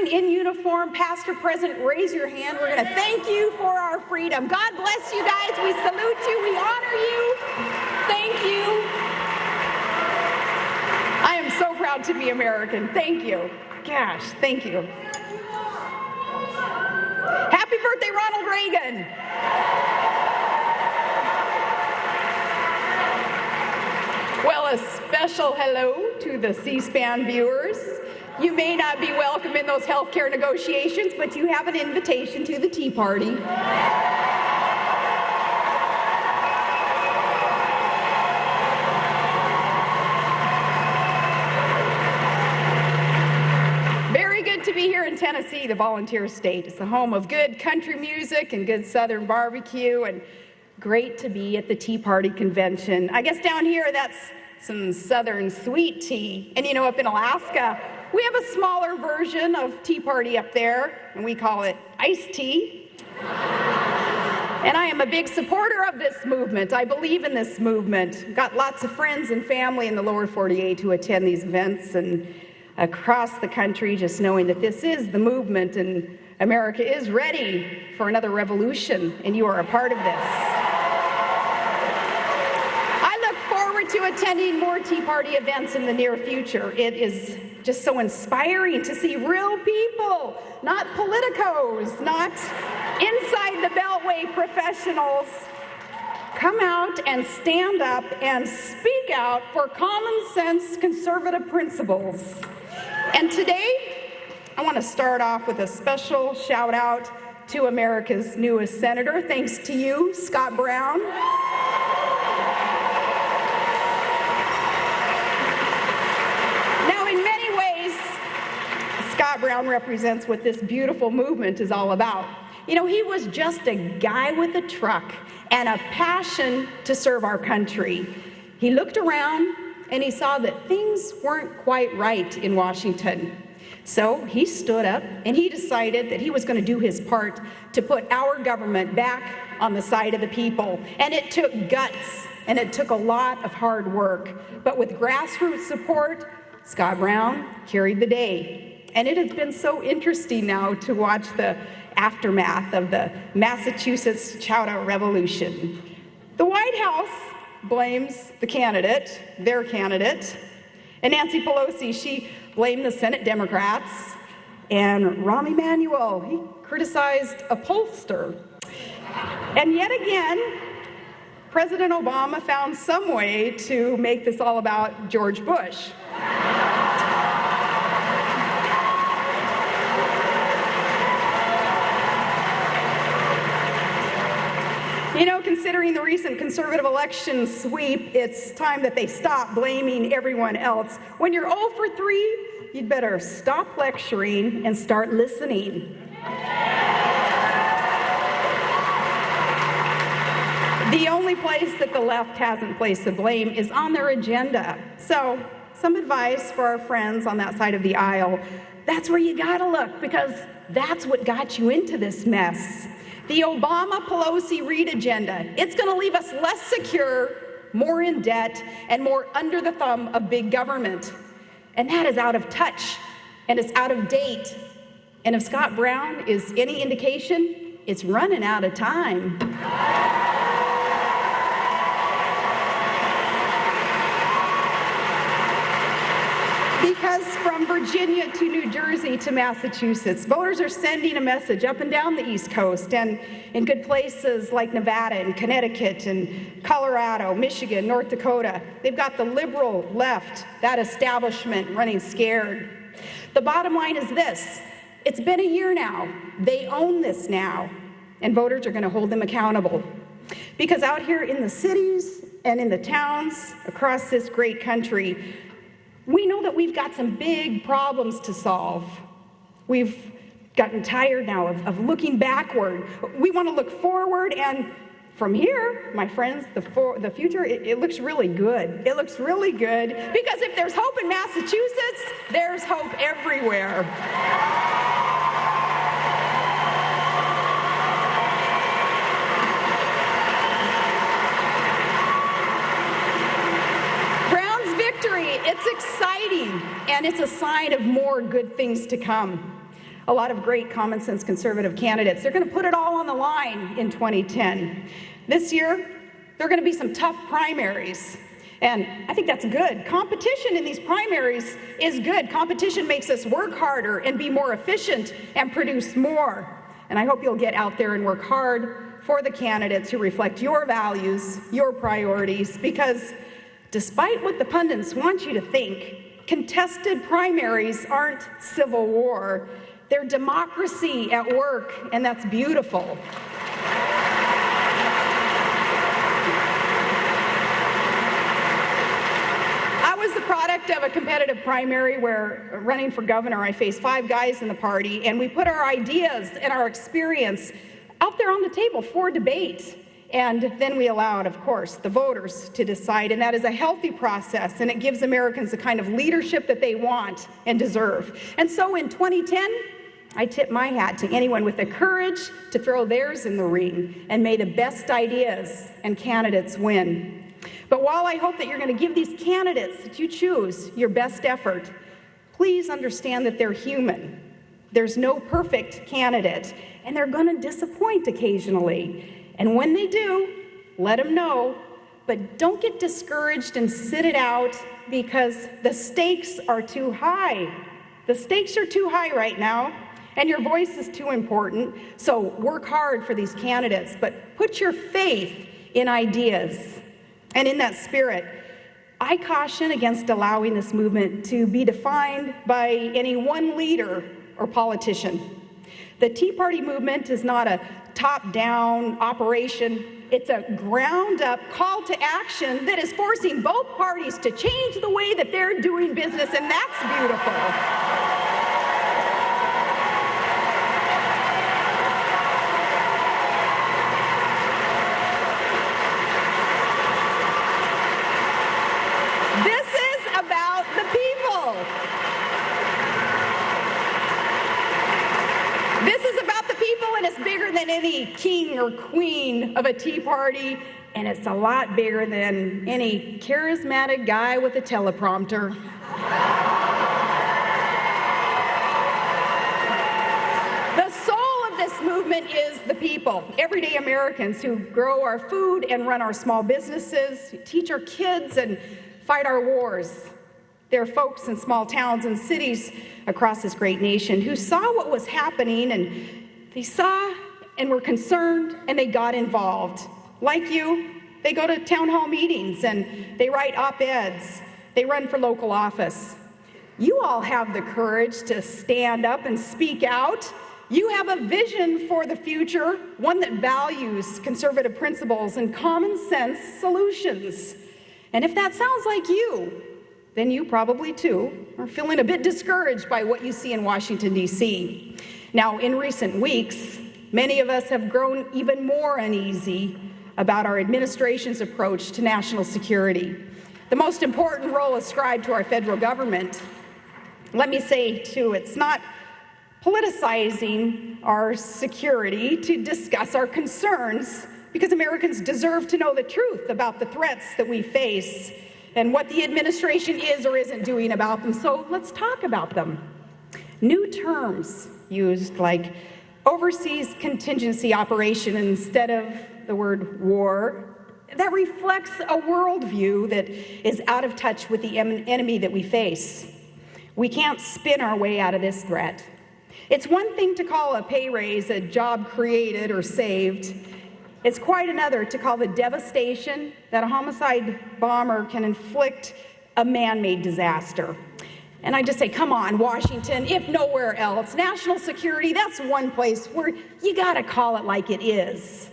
serving in uniform, pastor, president, raise your hand. We're going to thank you for our freedom. God bless you guys. We salute you. We honor you. Thank you. I am so proud to be American. Thank you. Gosh, thank you. Happy birthday, Ronald Reagan. Well, a special hello to the C-SPAN viewers. You may not be welcome in those healthcare negotiations, but you have an invitation to the Tea Party. Very good to be here in Tennessee, the volunteer state. It's the home of good country music and good Southern barbecue, and great to be at the Tea Party convention. I guess down here, that's some Southern sweet tea. And you know, up in Alaska, we have a smaller version of Tea Party up there, and we call it iced tea. And I am a big supporter of this movement. I believe in this movement. Got lots of friends and family in the lower 48 who attend these events and across the country, just knowing that this is the movement and America is ready for another revolution, and you are a part of this. To attending more Tea Party events in the near future. It is just so inspiring to see real people, not politicos, not inside the Beltway professionals, come out and stand up and speak out for common sense conservative principles. And today, I want to start off with a special shout out to America's newest senator. Thanks to you, Scott Brown. Scott Brown represents what this beautiful movement is all about. You know, he was just a guy with a truck and a passion to serve our country. He looked around and he saw that things weren't quite right in Washington. So he stood up and he decided that he was going to do his part to put our government back on the side of the people. And it took guts and it took a lot of hard work. But with grassroots support, Scott Brown carried the day. And it has been so interesting now to watch the aftermath of the Massachusetts Chowder Revolution. The White House blames the candidate, their candidate, and Nancy Pelosi, she blamed the Senate Democrats, and Rahm Emanuel, he criticized a pollster. And yet again, President Obama found some way to make this all about George Bush. You know, considering the recent conservative election sweep, it's time that they stop blaming everyone else. When you're 0 for 3, you'd better stop lecturing and start listening. The only place that the left hasn't placed the blame is on their agenda. So, some advice for our friends on that side of the aisle. That's where you gotta look, because that's what got you into this mess. The Obama-Pelosi-Reid agenda, it's going to leave us less secure, more in debt, and more under the thumb of big government. And that is out of touch, and it's out of date. And if Scott Brown is any indication, it's running out of time. Because from Virginia to New Jersey to Massachusetts, voters are sending a message up and down the East Coast and in good places like Nevada and Connecticut and Colorado, Michigan, North Dakota. They've got the liberal left, that establishment running scared. The bottom line is this. It's been a year now. They own this now, and voters are going to hold them accountable. Because out here in the cities and in the towns across this great country, we know that we've got some big problems to solve. We've gotten tired now of looking backward. We want to look forward, and from here, my friends, the future, it looks really good. It looks really good, because if there's hope in Massachusetts, there's hope everywhere. It's exciting, and it's a sign of more good things to come. a lot of great common sense conservative candidates. They're going to put it all on the line in 2010. This year, there are going to be some tough primaries. And I think that's good. Competition in these primaries is good. Competition makes us work harder and be more efficient and produce more. And I hope you'll get out there and work hard for the candidates who reflect your values, your priorities, because despite what the pundits want you to think, contested primaries aren't civil war. They're democracy at work, and that's beautiful. Product of a competitive primary where, running for governor, I faced 5 guys in the party, and we put our ideas and our experience out there on the table for debate. And then we allowed, of course, the voters to decide, and that is a healthy process, and it gives Americans the kind of leadership that they want and deserve. And so in 2010, I tip my hat to anyone with the courage to throw theirs in the ring, and may the best ideas and candidates win. But while I hope that you're going to give these candidates that you choose your best effort, please understand that they're human. There's no perfect candidate, and they're going to disappoint occasionally. And when they do, let them know, but don't get discouraged and sit it out because the stakes are too high. The stakes are too high right now, and your voice is too important. So work hard for these candidates, but put your faith in ideas. And in that spirit, I caution against allowing this movement to be defined by any one leader or politician. The Tea Party movement is not a top-down operation. It's a ground-up call to action that is forcing both parties to change the way that they're doing business, and that's beautiful. Than any king or queen of a Tea Party, and it's a lot bigger than any charismatic guy with a teleprompter. The soul of this movement is the people, everyday Americans who grow our food and run our small businesses, who teach our kids and fight our wars. There are folks in small towns and cities across this great nation who saw what was happening, and they saw and were concerned, and they got involved. Like you, they go to town hall meetings, and they write op-eds. They run for local office. You all have the courage to stand up and speak out. You have a vision for the future, one that values conservative principles and common sense solutions. And if that sounds like you, then you probably, too, are feeling a bit discouraged by what you see in Washington, D.C. Now, in recent weeks, many of us have grown even more uneasy about our administration's approach to national security. The most important role ascribed to our federal government, let me say too, it's not politicizing our security to discuss our concerns, because Americans deserve to know the truth about the threats that we face and what the administration is or isn't doing about them. So let's talk about them. New terms used like overseas contingency operation instead of the word war, that reflects a worldview that is out of touch with the enemy that we face. We can't spin our way out of this threat. It's one thing to call a pay raise a job created or saved. It's quite another to call the devastation that a homicide bomber can inflict a man-made disaster. And I just say, come on, Washington, if nowhere else. National security, that's one place where you gotta call it like it is.